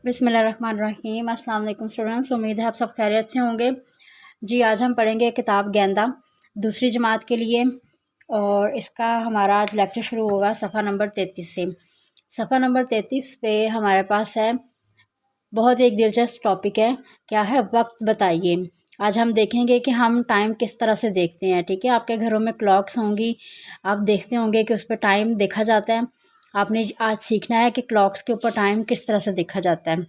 बिस्मिल्लाहिर्रहमानिर्रहीम। अस्सलाम वालेकुम स्टूडेंट्स, उम्मीद है आप सब खैरियत से होंगे। जी, आज हम पढ़ेंगे किताब गेंदा दूसरी जमात के लिए, और इसका हमारा आज लेक्चर शुरू होगा सफ़ा नंबर 33 से। सफ़ा नंबर 33 पे हमारे पास है बहुत एक दिलचस्प टॉपिक है, क्या है, वक्त बताइए। आज हम देखेंगे कि हम टाइम किस तरह से देखते हैं। ठीक है, आपके घरों में क्लॉक्स होंगी, आप देखते होंगे कि उस पर टाइम देखा जाता है। आपने आज सीखना है कि क्लॉक्स के ऊपर टाइम किस तरह से देखा जाता है।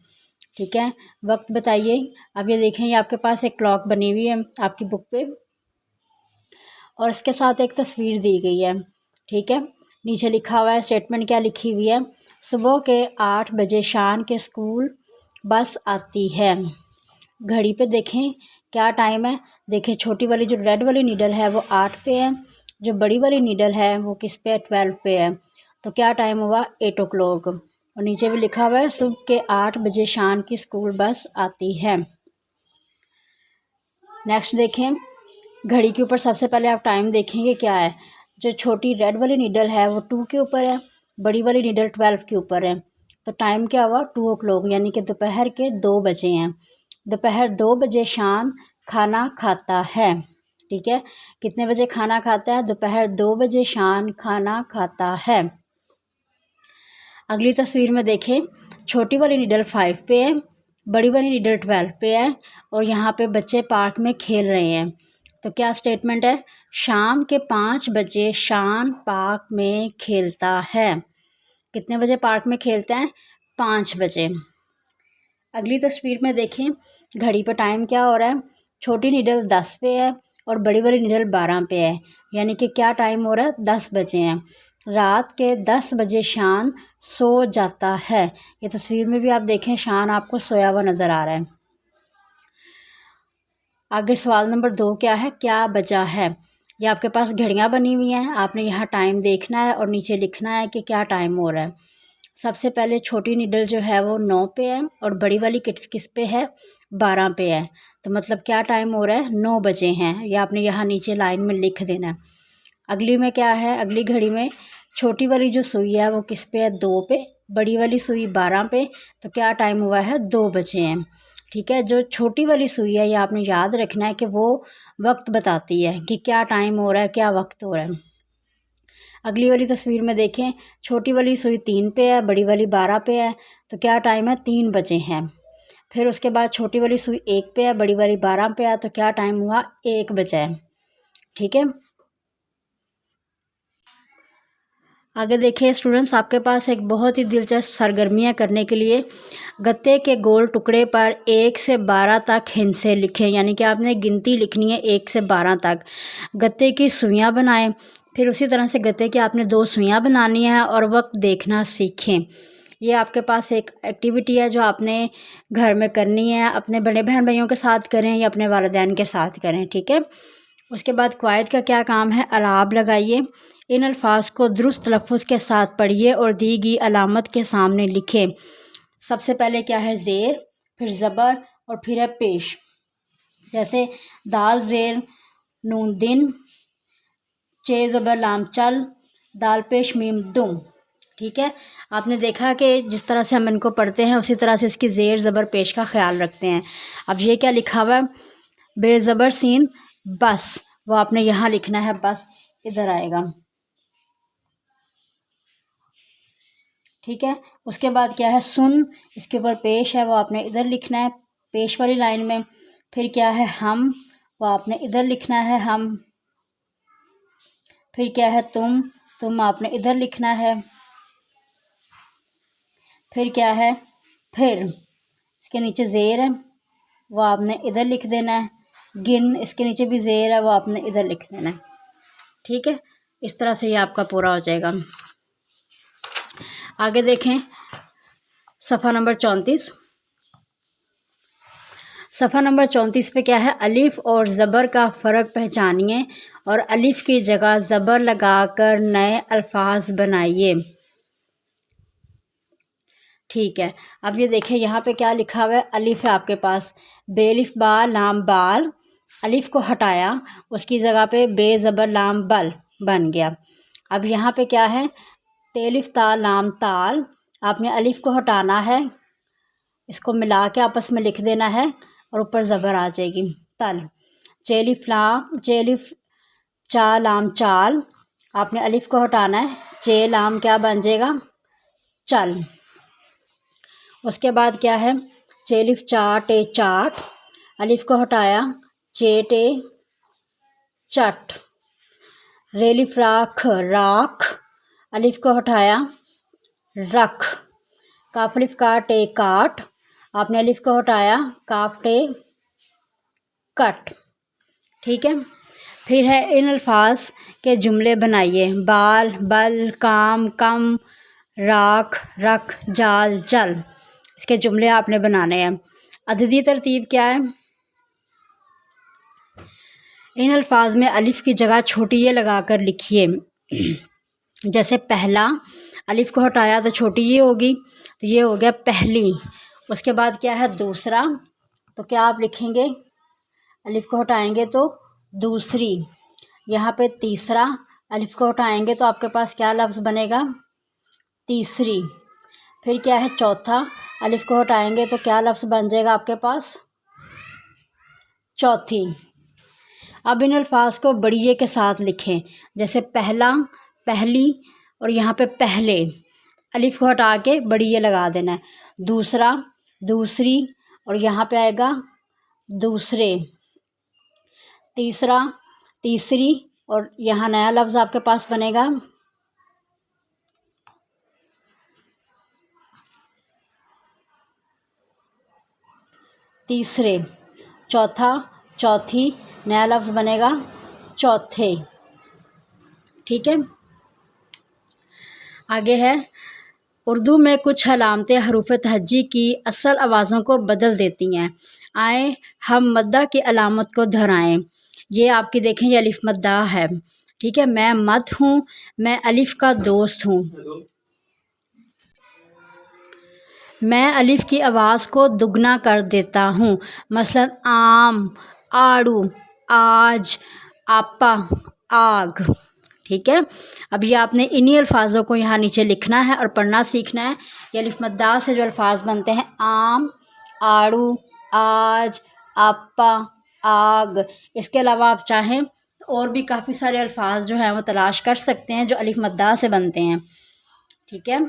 ठीक है, वक्त बताइए। अब ये देखें, ये आपके पास एक क्लॉक बनी हुई है आपकी बुक पे, और इसके साथ एक तस्वीर दी गई है। ठीक है, नीचे लिखा हुआ है, स्टेटमेंट क्या लिखी हुई है, सुबह के 8 बजे शान के स्कूल बस आती है। घड़ी पे देखें क्या टाइम है। देखें, छोटी वाली जो रेड वाली नीडल है वो 8 पे है, जो बड़ी वाली नीडल है वो किस पे है, 12 पे है। तो क्या टाइम हुआ, 8 o'clock। और नीचे भी लिखा हुआ है, सुबह के 8 बजे शान की स्कूल बस आती है। नेक्स्ट देखें, घड़ी के ऊपर सबसे पहले आप टाइम देखेंगे क्या है। जो छोटी रेड वाली नीडल है वो 2 के ऊपर है, बड़ी वाली नीडल 12 के ऊपर है। तो टाइम क्या हुआ, 2 o'clock, यानी कि दोपहर के 2 बजे हैं। दोपहर 2 बजे शान खाना खाता है। ठीक है, कितने बजे खाना खाता है, दोपहर 2 बजे शान खाना खाता है। अगली तस्वीर में देखें, छोटी वाली नीडल 5 पे है, बड़ी वाली नीडल 12 पे है, और यहाँ पे बच्चे पार्क में खेल रहे हैं। तो क्या स्टेटमेंट है, शाम के 5 बजे शान पार्क में खेलता है। कितने बजे पार्क में खेलता है, 5 बजे। अगली तस्वीर में देखें, घड़ी पर टाइम क्या हो रहा है, छोटी नीडल 10 पे है और बड़ी वाली नीडल 12 पे है, यानी कि क्या टाइम हो रहा है, 10 बजे हैं। रात के 10 बजे शान सो जाता है। ये तस्वीर में भी आप देखें, शान आपको सोया हुआ नज़र आ रहा है। आगे सवाल नंबर 2 क्या है, क्या बजा है। ये आपके पास घड़ियाँ बनी हुई हैं, आपने यहाँ टाइम देखना है और नीचे लिखना है कि क्या टाइम हो रहा है। सबसे पहले छोटी नीडल जो है वो 9 पे है और बड़ी वाली किस पे है, 12 पे है। तो मतलब क्या टाइम हो रहा है, 9 बजे हैं। ये आपने यहाँ नीचे लाइन में लिख देना है। अगली में क्या है, अगली घड़ी में छोटी वाली जो सुई है वो किस पे है, 2 पे, बड़ी वाली सुई 12 पे। तो क्या टाइम हुआ है, 2 बजे हैं। ठीक है, जो छोटी वाली सुई है ये आपने याद रखना है कि वो वक्त बताती है कि क्या टाइम हो रहा है, क्या वक्त हो रहा है। अगली वाली तस्वीर में देखें, छोटी वाली सुई 3 पे है, बड़ी वाली 12 पे है। तो क्या टाइम है, 3 बजे हैं। फिर उसके बाद छोटी वाली सुई 1 पे है, बड़ी वाली 12 पे है। तो क्या टाइम हुआ, 1 बजे है। ठीक है, आगे देखिए स्टूडेंट्स, आपके पास एक बहुत ही दिलचस्प सरगर्मियाँ करने के लिए गत्ते के गोल टुकड़े पर 1 से 12 तक हिंसे लिखें, यानी कि आपने गिनती लिखनी है 1 से 12 तक। गत्ते की सुइयाँ बनाएं, फिर उसी तरह से गत्ते की आपने 2 सुइयाँ बनानी है और वक्त देखना सीखें। ये आपके पास एक एक्टिविटी है जो आपने घर में करनी है, अपने बड़े बहन भाइयों के साथ करें या अपने वालिदैन के साथ करें। ठीक है, उसके बाद क़वायद का क्या काम है, अलाब लगाइए, इन अल्फाज को दुरुस्त तलफ़्फ़ुज़ के साथ पढ़िए और दी गई अलामत के सामने लिखें। सबसे पहले क्या है, ज़ेर, फिर ज़बर और फिर है पेश। जैसे दाल ज़ेर नून दिन, चे ज़बर लाम चल, दाल पेश मीम दुम। ठीक है, आपने देखा कि जिस तरह से हम इनको पढ़ते हैं उसी तरह से इसकी ज़ेर ज़बर पेश का ख्याल रखते हैं। अब ये क्या लिखा हुआ है, बेज़बर सीन बस, वो आपने यहाँ लिखना है, बस इधर आएगा। ठीक है, उसके बाद क्या है, सुन, इसके ऊपर पेश है, वो आपने इधर लिखना है, पेश वाली लाइन में। फिर क्या है, हम, वो आपने इधर लिखना है, हम। फिर क्या है, तुम आपने इधर लिखना है। फिर क्या है, फिर, इसके नीचे ज़ेर है, वो आपने इधर लिख देना है। गिन, इसके नीचे भी ज़ेर है, वो आपने इधर लिख देना है। ठीक है, इस तरह से ये आपका पूरा हो जाएगा। आगे देखें, सफ़ा नंबर 34। सफ़ा नंबर 34 पे क्या है, अलिफ़ और ज़बर का फ़र्क पहचानिए और अलिफ़ की जगह ज़बर लगाकर नए अल्फाज बनाइए। ठीक है, अब ये देखें, यहाँ पे क्या लिखा हुआ है, अलिफ़ है आपके पास, बेलिफ बा लाम बाल, अलिफ़ को हटाया, उसकी जगह पे बे ज़बर लाम बल बन गया। अब यहाँ पे क्या है, तेलिफ ता लाम ताल, आपने अलिफ़ को हटाना है, इसको मिला के आपस में लिख देना है और ऊपर ज़बर आ जाएगी। तल, चेलिफ चा लाम चाल, आपने अलिफ को हटाना है, चे लाम क्या बन जाएगा, चल। उसके बाद क्या है, चेलिफ चा टे चाट, अलिफ को हटाया, चे टे चट। रेलिफ राख राख, अलिफ को हटाया, रख। काफ अलिफ का टे काट, आपने अलिफ को हटाया, काफ टे कट। ठीक है। फिर है इन अल्फाज के जुमले बनाइए। बाल, बल, काम, कम, राख, रख, जाल, जल। इसके जुमले आपने बनाने हैं। अददी तरतीब क्या है, इन अल्फाज में अलिफ की जगह छोटी ये लगा कर लिखिए। जैसे पहला, अलिफ को हटाया तो छोटी ये होगी, तो ये हो गया पहली। उसके बाद क्या है दूसरा, तो क्या आप लिखेंगे, अलिफ को हटाएंगे तो दूसरी। यहाँ पे तीसरा, अलिफ को हटाएंगे तो आपके पास क्या लफ्ज़ बनेगा, तीसरी। फिर क्या है चौथा, अलिफ को हटाएंगे तो क्या लफ्ज़ बन जाएगा आपके पास, चौथी। अब इन अल्फाज को बड़िए के साथ लिखें। जैसे पहला, पहली, और यहाँ पे पहले, अलिफ को हटा के बड़िए लगा देना है। दूसरा, दूसरी, और यहाँ पे आएगा दूसरे। तीसरा, तीसरी, और यहाँ नया लफ्ज़ आपके पास बनेगा तीसरे। चौथा, चौथी, नया लफ्ज़ बनेगा चौथे। ठीक है। आगे है, उर्दू में कुछ अलामतें हरूफ तहज्जी की असल आवाज़ों को बदल देती हैं। आए हम मद्दा की अलामत को दोहराएं। ये आपकी देखें, ये अलिफ मद्दा है। ठीक है। मैं मद हूँ, मैं अलिफ का दोस्त हूँ। मैं अलिफ की आवाज़ को दुगना कर देता हूँ। मसलन आम, आड़ू, आज, आपा, आग। ठीक है। अब ये आपने इन्हीं अल्फाजों को यहाँ नीचे लिखना है और पढ़ना सीखना है। ये अलिफ मद्दा से जो अल्फाज बनते हैं, आम, आड़ू, आज, आपा, आग। इसके अलावा आप चाहें तो और भी काफ़ी सारे अल्फाज जो हैं वो तलाश कर सकते हैं जो अलिफ मद्दा से बनते हैं। ठीक है।